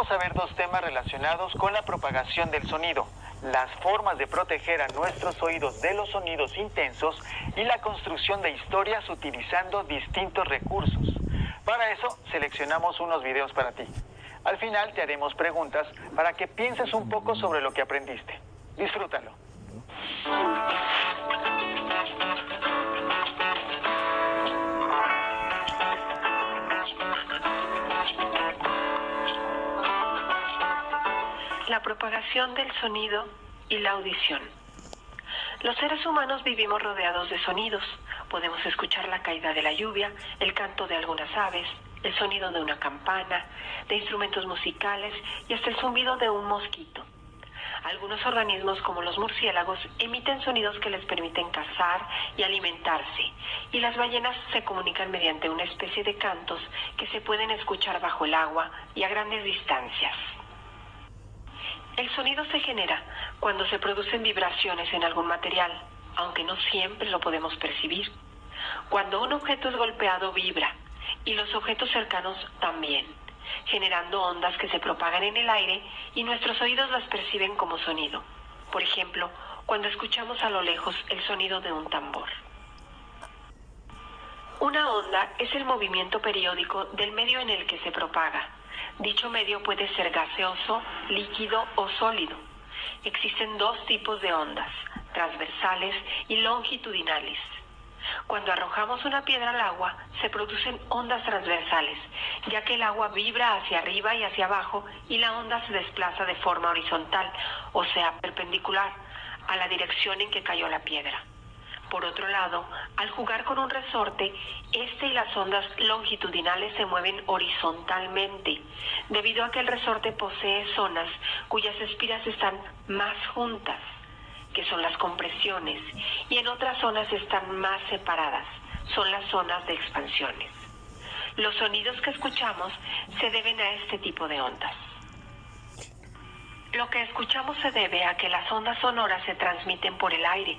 vamos a ver dos temas relacionados con la propagación del sonido: las formas de proteger a nuestros oídos de los sonidos intensos y la construcción de historias utilizando distintos recursos. Para eso, seleccionamos unos videos para ti. Al final te haremos preguntas para que pienses un poco sobre lo que aprendiste. Disfrútalo. La propagación del sonido y la audición. Los seres humanos vivimos rodeados de sonidos. Podemos escuchar la caída de la lluvia, el canto de algunas aves, el sonido de una campana, de instrumentos musicales y hasta el zumbido de un mosquito. Algunos organismos, como los murciélagos, emiten sonidos que les permiten cazar y alimentarse, y las ballenas se comunican mediante una especie de cantos que se pueden escuchar bajo el agua y a grandes distancias. El sonido se genera cuando se producen vibraciones en algún material, aunque no siempre lo podemos percibir. Cuando un objeto es golpeado, vibra, y los objetos cercanos también, generando ondas que se propagan en el aire y nuestros oídos las perciben como sonido. Por ejemplo, cuando escuchamos a lo lejos el sonido de un tambor. Una onda es el movimiento periódico del medio en el que se propaga. Dicho medio puede ser gaseoso, líquido o sólido. Existen dos tipos de ondas, transversales y longitudinales. Cuando arrojamos una piedra al agua, se producen ondas transversales, ya que el agua vibra hacia arriba y hacia abajo y la onda se desplaza de forma horizontal, o sea, perpendicular, a la dirección en que cayó la piedra. Por otro lado, al jugar con un resorte, este y las ondas longitudinales se mueven horizontalmente, debido a que el resorte posee zonas cuyas espiras están más juntas, que son las compresiones, y en otras zonas están más separadas, son las zonas de expansiones. Los sonidos que escuchamos se deben a este tipo de ondas. Lo que escuchamos se debe a que las ondas sonoras se transmiten por el aire.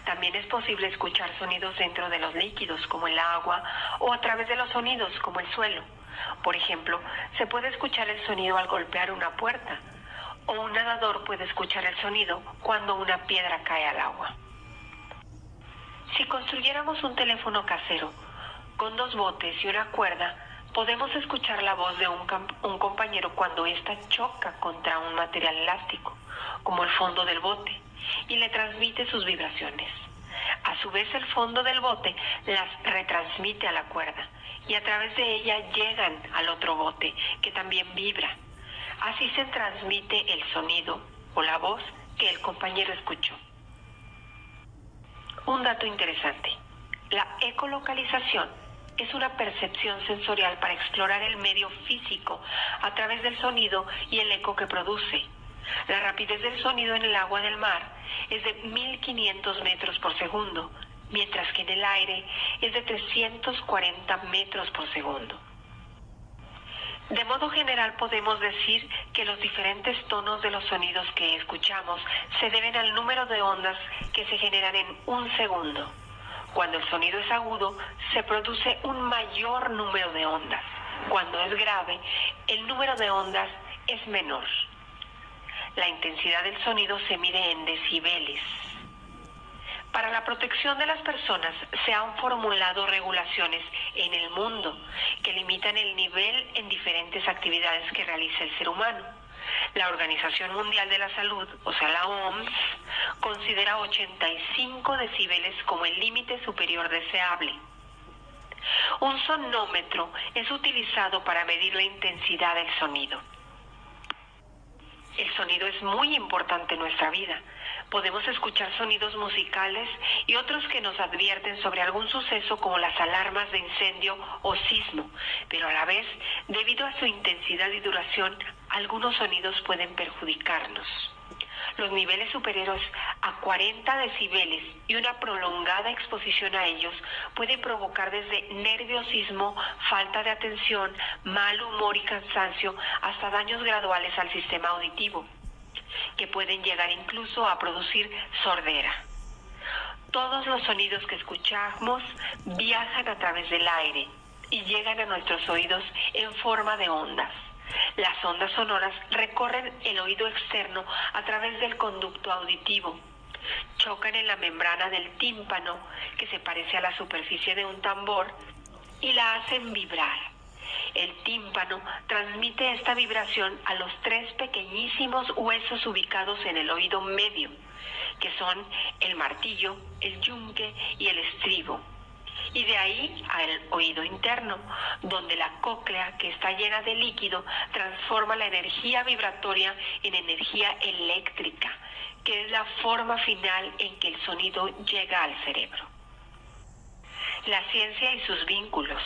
También es posible escuchar sonidos dentro de los líquidos, como el agua, o a través de los sonidos, como el suelo. Por ejemplo, se puede escuchar el sonido al golpear una puerta, o un nadador puede escuchar el sonido cuando una piedra cae al agua. Si construyéramos un teléfono casero con dos botes y una cuerda, podemos escuchar la voz de un compañero cuando ésta choca contra un material elástico, como el fondo del bote, y le transmite sus vibraciones. A su vez, el fondo del bote las retransmite a la cuerda, y a través de ella llegan al otro bote, que también vibra. Así se transmite el sonido o la voz que el compañero escuchó. Un dato interesante: la ecolocalización es una percepción sensorial para explorar el medio físico a través del sonido y el eco que produce. La rapidez del sonido en el agua del mar es de 1500 metros por segundo, mientras que en el aire es de 340 metros por segundo. De modo general podemos decir que los diferentes tonos de los sonidos que escuchamos se deben al número de ondas que se generan en un segundo. Cuando el sonido es agudo, se produce un mayor número de ondas. Cuando es grave, el número de ondas es menor. La intensidad del sonido se mide en decibeles. Para la protección de las personas se han formulado regulaciones en el mundo que limitan el nivel en diferentes actividades que realiza el ser humano. La Organización Mundial de la Salud, o sea la OMS, considera 85 decibeles como el límite superior deseable. Un sonómetro es utilizado para medir la intensidad del sonido. El sonido es muy importante en nuestra vida. Podemos escuchar sonidos musicales y otros que nos advierten sobre algún suceso, como las alarmas de incendio o sismo, pero a la vez, debido a su intensidad y duración, algunos sonidos pueden perjudicarnos. Los niveles superiores a 40 decibeles y una prolongada exposición a ellos pueden provocar desde nerviosismo, falta de atención, mal humor y cansancio, hasta daños graduales al sistema auditivo, que pueden llegar incluso a producir sordera. Todos los sonidos que escuchamos viajan a través del aire y llegan a nuestros oídos en forma de ondas. Las ondas sonoras recorren el oído externo a través del conducto auditivo. Chocan en la membrana del tímpano, que se parece a la superficie de un tambor, y la hacen vibrar. El tímpano transmite esta vibración a los 3 pequeñísimos huesos ubicados en el oído medio, que son el martillo, el yunque y el estribo. Y de ahí al oído interno, donde la cóclea, que está llena de líquido, transforma la energía vibratoria en energía eléctrica, que es la forma final en que el sonido llega al cerebro. La ciencia y sus vínculos.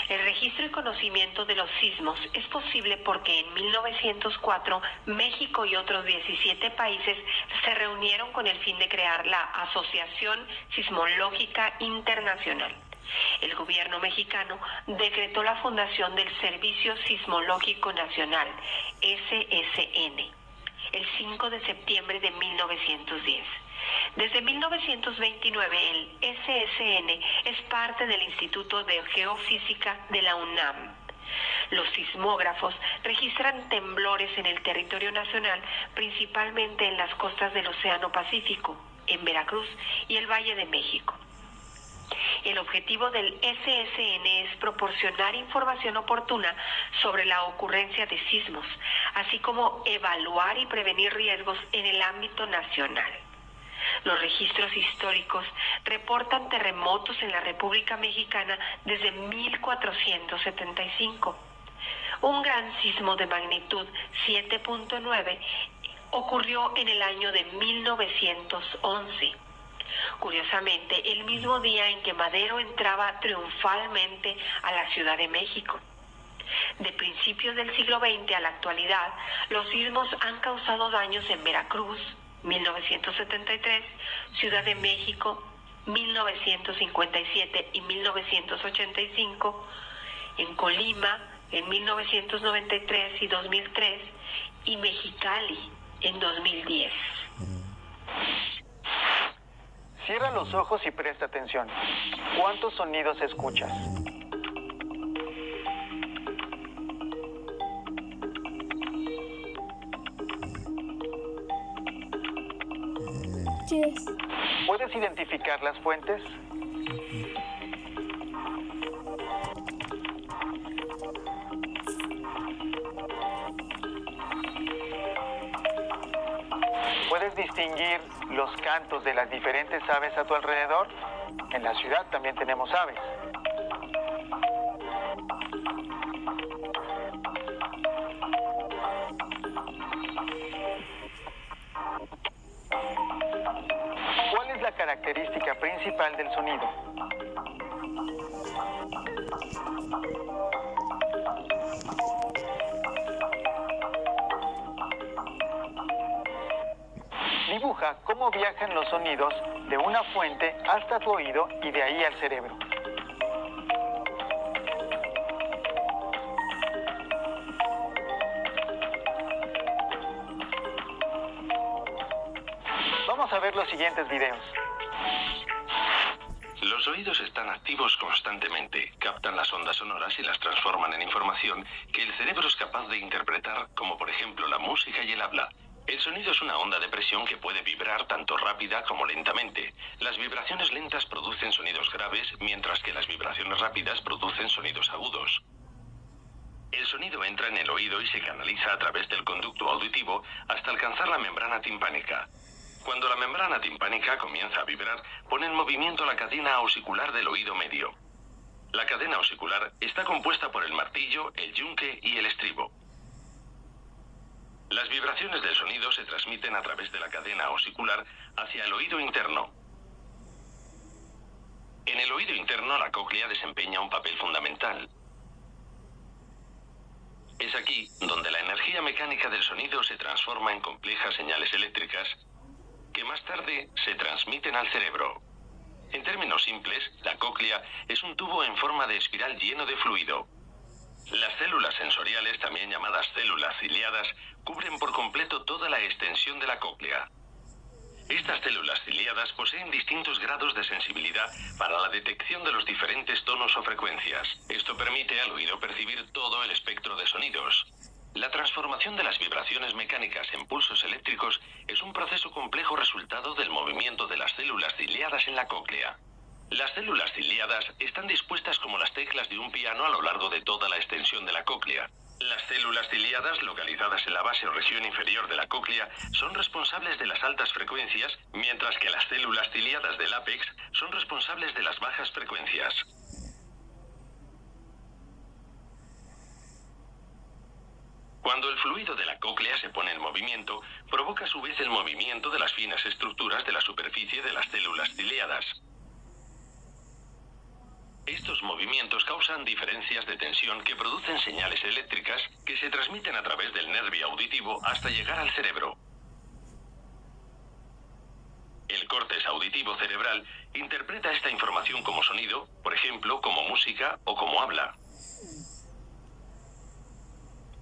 El registro y conocimiento de los sismos es posible porque en 1904 México y otros 17 países se reunieron con el fin de crear la Asociación Sismológica Internacional. El gobierno mexicano decretó la fundación del Servicio Sismológico Nacional, SSN, el 5 de septiembre de 1910. Desde 1929, el SSN es parte del Instituto de Geofísica de la UNAM. Los sismógrafos registran temblores en el territorio nacional, principalmente en las costas del Océano Pacífico, en Veracruz y el Valle de México. El objetivo del SSN es proporcionar información oportuna sobre la ocurrencia de sismos, así como evaluar y prevenir riesgos en el ámbito nacional. Los registros históricos reportan terremotos en la República Mexicana desde 1475. Un gran sismo de magnitud 7.9 ocurrió en el año de 1911. Curiosamente, el mismo día en que Madero entraba triunfalmente a la Ciudad de México. De principios del siglo XX a la actualidad, los sismos han causado daños en Veracruz, 1973, Ciudad de México, 1957 y 1985, en Colima, en 1993 y 2003, y Mexicali, en 2010. Cierra los ojos y presta atención. ¿Cuántos sonidos escuchas? Yes. ¿Puedes identificar las fuentes? ¿Puedes distinguir los cantos de las diferentes aves a tu alrededor? En la ciudad también tenemos aves. ¿Cuál es la característica principal del sonido? Dibuja cómo viajan los sonidos de una fuente hasta tu oído y de ahí al cerebro. Vamos a ver los siguientes videos. Los oídos están activos constantemente, captan las ondas sonoras y las transforman en información que el cerebro es capaz de interpretar, como por ejemplo la música y el habla. El sonido es una onda de presión que puede vibrar tanto rápida como lentamente. Las vibraciones lentas producen sonidos graves, mientras que las vibraciones rápidas producen sonidos agudos. El sonido entra en el oído y se canaliza a través del conducto auditivo hasta alcanzar la membrana timpánica. Cuando la membrana timpánica comienza a vibrar, pone en movimiento la cadena osicular del oído medio. La cadena osicular está compuesta por el martillo, el yunque y el estribo. Las vibraciones del sonido se transmiten a través de la cadena osicular hacia el oído interno. En el oído interno, la cóclea desempeña un papel fundamental. Es aquí donde la energía mecánica del sonido se transforma en complejas señales eléctricas que más tarde se transmiten al cerebro. En términos simples, la cóclea es un tubo en forma de espiral lleno de fluido. Las células sensoriales, también llamadas células ciliadas, cubren por completo toda la extensión de la cóclea. Estas células ciliadas poseen distintos grados de sensibilidad para la detección de los diferentes tonos o frecuencias. Esto permite al oído percibir todo el espectro de sonidos. La transformación de las vibraciones mecánicas en pulsos eléctricos es un proceso complejo resultado del movimiento de las células ciliadas en la cóclea. Las células ciliadas están dispuestas como las teclas de un piano a lo largo de toda la extensión de la cóclea. Las células ciliadas, localizadas en la base o región inferior de la cóclea, son responsables de las altas frecuencias, mientras que las células ciliadas del ápex son responsables de las bajas frecuencias. Cuando el fluido de la cóclea se pone en movimiento, provoca a su vez el movimiento de las finas estructuras de la superficie de las células ciliadas. Estos movimientos causan diferencias de tensión que producen señales eléctricas que se transmiten a través del nervio auditivo hasta llegar al cerebro. El córtex auditivo cerebral interpreta esta información como sonido, por ejemplo, como música o como habla.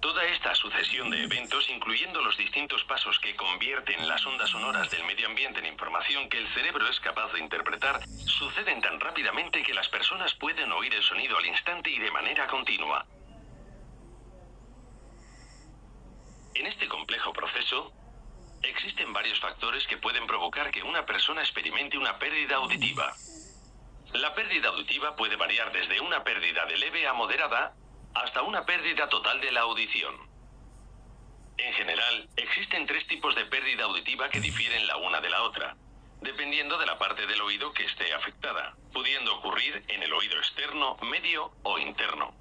Toda esta sucesión de eventos, incluyendo los distintos pasos que convierten las ondas sonoras del medio ambiente en información que el cerebro es capaz de interpretar, suceden tan rápidamente que las personas pueden oír el sonido al instante y de manera continua. En este complejo proceso, existen varios factores que pueden provocar que una persona experimente una pérdida auditiva. La pérdida auditiva puede variar desde una pérdida de leve a moderada hasta una pérdida total de la audición. En general, existen 3 tipos de pérdida auditiva que difieren la una de la otra, dependiendo de la parte del oído que esté afectada, pudiendo ocurrir en el oído externo, medio o interno.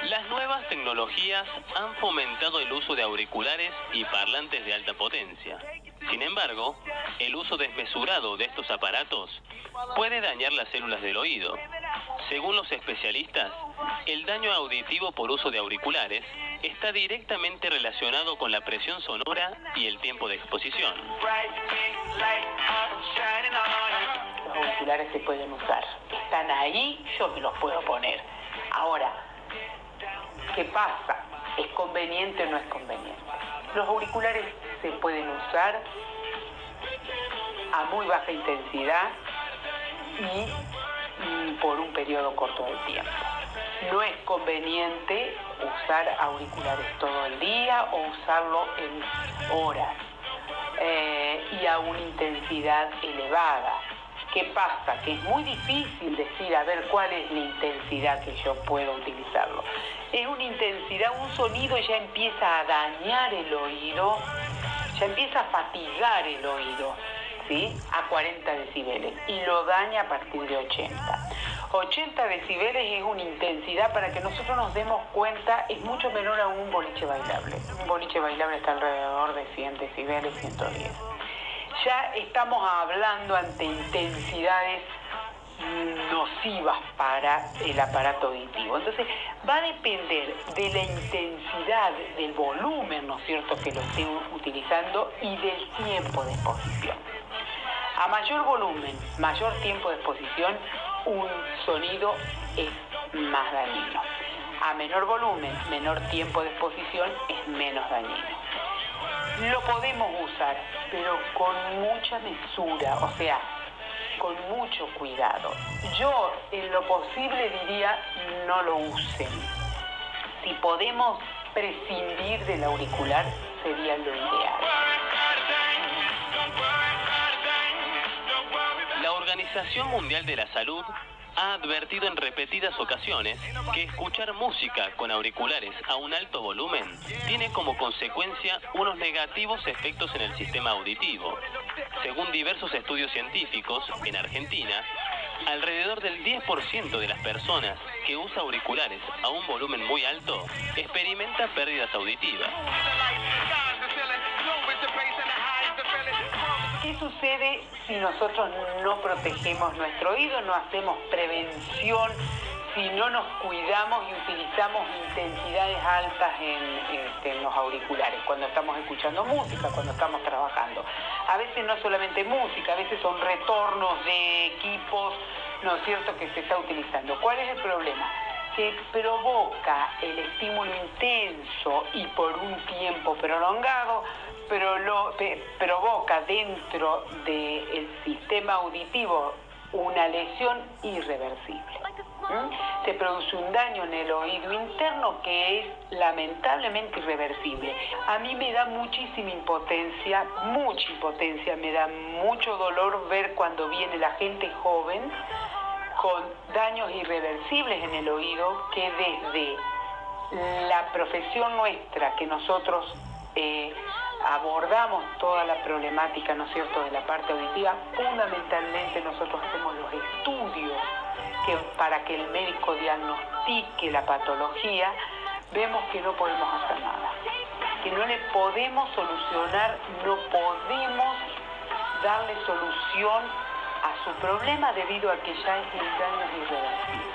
Las nuevas tecnologías han fomentado el uso de auriculares y parlantes de alta potencia. Sin embargo, el uso desmesurado de estos aparatos puede dañar las células del oído. Según los especialistas, el daño auditivo por uso de auriculares está directamente relacionado con la presión sonora y el tiempo de exposición. Los auriculares se pueden usar. Están ahí, yo me los puedo poner. Ahora, ¿qué pasa? ¿Es conveniente o no es conveniente? Los auriculares se pueden usar a muy baja intensidad y por un periodo corto de tiempo. No es conveniente usar auriculares todo el día o usarlo en horas y a una intensidad elevada. ¿Qué pasa? Que es muy difícil decir, a ver, cuál es la intensidad que yo puedo utilizarlo. Es una intensidad, un sonido ya empieza a dañar el oído, ya empieza a fatigar el oído, ¿sí? A 40 decibeles y lo daña a partir de 80. 80 decibeles es una intensidad, para que nosotros nos demos cuenta, es mucho menor a un boliche bailable. Un boliche bailable está alrededor de 100 decibeles, 110. Ya estamos hablando ante intensidades nocivas para el aparato auditivo. Entonces, va a depender de la intensidad, del volumen, ¿no es cierto?, que lo estén utilizando y del tiempo de exposición. A mayor volumen, mayor tiempo de exposición, un sonido es más dañino. A menor volumen, menor tiempo de exposición, es menos dañino. Lo podemos usar, pero con mucha mesura, o sea, con mucho cuidado. Yo, en lo posible, diría, no lo usen. Si podemos prescindir del auricular, sería lo ideal. La Organización Mundial de la Salud ha advertido en repetidas ocasiones que escuchar música con auriculares a un alto volumen tiene como consecuencia unos negativos efectos en el sistema auditivo. Según diversos estudios científicos, en Argentina, alrededor del 10% de las personas que usa auriculares a un volumen muy alto experimenta pérdidas auditivas. ¿Qué sucede si nosotros no protegemos nuestro oído, no hacemos prevención, si no nos cuidamos y utilizamos intensidades altas en los auriculares, cuando estamos escuchando música, cuando estamos trabajando? A veces no solamente música, a veces son retornos de equipos, ¿no es cierto?, que se está utilizando. ¿Cuál es el problema? que provoca el estímulo intenso y por un tiempo prolongado, provoca dentro del sistema auditivo una lesión irreversible. Se produce un daño en el oído interno que es lamentablemente irreversible. A mí me da muchísima impotencia, mucha impotencia, me da mucho dolor ver cuando viene la gente joven con daños irreversibles en el oído, que desde la profesión nuestra, que nosotros abordamos toda la problemática, ¿no es cierto?, de la parte auditiva, fundamentalmente nosotros hacemos los estudios para que el médico diagnostique la patología, vemos que no podemos hacer nada, que no le podemos solucionar, no podemos darle solución a su problema debido a que ya es un daño irreversible.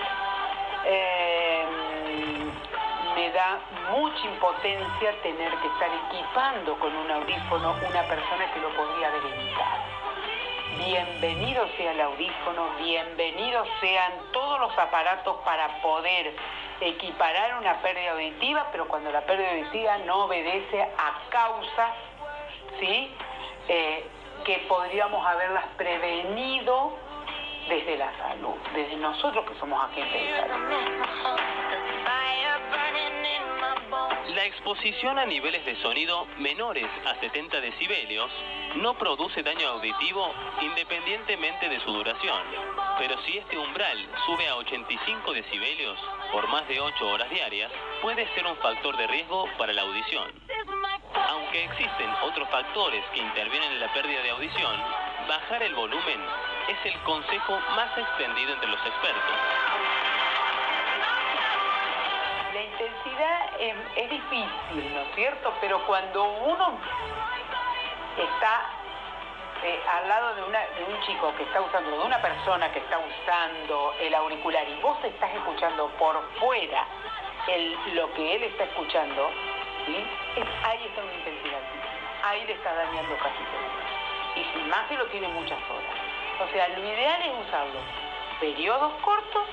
Me da mucha impotencia tener que estar equipando con un audífono una persona que lo podría haber evitado. Bienvenido sea el audífono, bienvenidos sean todos los aparatos para poder equiparar una pérdida auditiva, pero cuando la pérdida auditiva no obedece a causas, ¿sí?, que podríamos haberlas prevenido desde la salud, desde nosotros que somos agentes de salud. La exposición a niveles de sonido menores a 70 decibelios no produce daño auditivo independientemente de su duración, pero si este umbral sube a 85 decibelios por más de 8 horas diarias, puede ser un factor de riesgo para la audición. Aunque existen otros factores que intervienen en la pérdida de audición, bajar el volumen es el consejo más extendido entre los expertos. La intensidad es difícil, ¿no es cierto? Pero cuando uno está al lado de un chico que está usando, de una persona que está usando el auricular y vos estás escuchando por fuera lo que él está escuchando, ¿sí?, ahí está una intensidad, ahí le está dañando casi todo. Y si más se lo tiene muchas horas. O sea, lo ideal es usarlo periodos cortos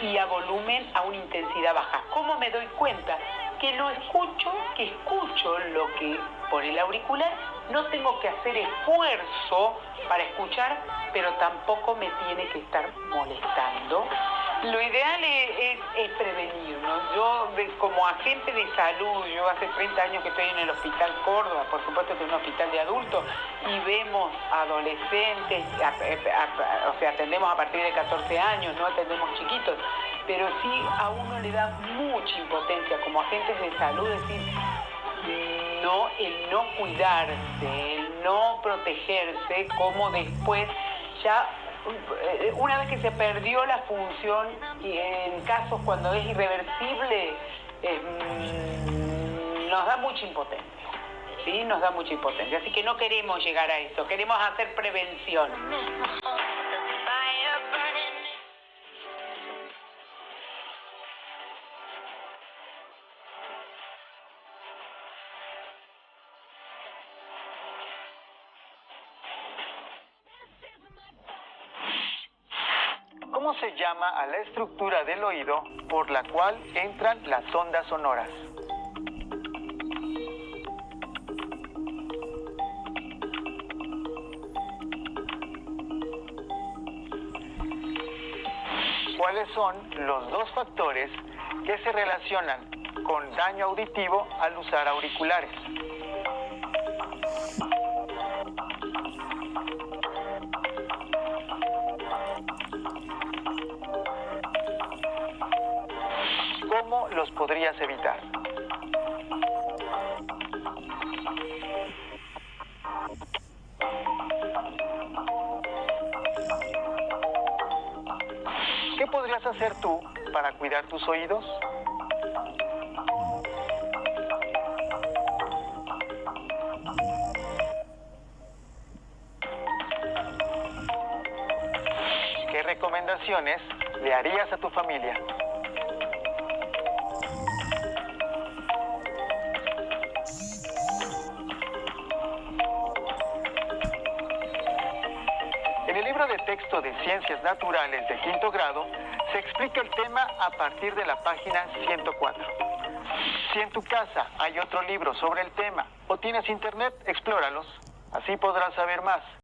y a volumen a una intensidad baja. ¿Cómo me doy cuenta? Que escucho lo que por el auricular, no tengo que hacer esfuerzo para escuchar, pero tampoco me tiene que estar molestando. Lo ideal es prevenir, ¿no? Yo, como agente de salud, yo hace 30 años que estoy en el Hospital Córdoba, por supuesto que es un hospital de adultos, y vemos adolescentes, o sea, atendemos a partir de 14 años, no atendemos chiquitos, pero sí a uno le da mucha impotencia como agentes de salud decir, no, el no cuidarse, el no protegerse, como después ya una vez que se perdió la función, y en casos cuando es irreversible, nos da mucha impotencia, ¿sí? Nos da mucha impotencia. Así que no queremos llegar a eso, queremos hacer prevención. ¿Cómo se llama a la estructura del oído por la cual entran las ondas sonoras? ¿Cuáles son los dos factores que se relacionan con daño auditivo al usar auriculares? ¿Cómo los podrías evitar? ¿Qué podrías hacer tú para cuidar tus oídos? ¿Qué recomendaciones le harías a tu familia? En el libro de texto de Ciencias Naturales de quinto grado Se explica el tema a partir de la página 104. Si en tu casa hay otro libro sobre el tema o tienes internet, explóralos. Así podrás saber más.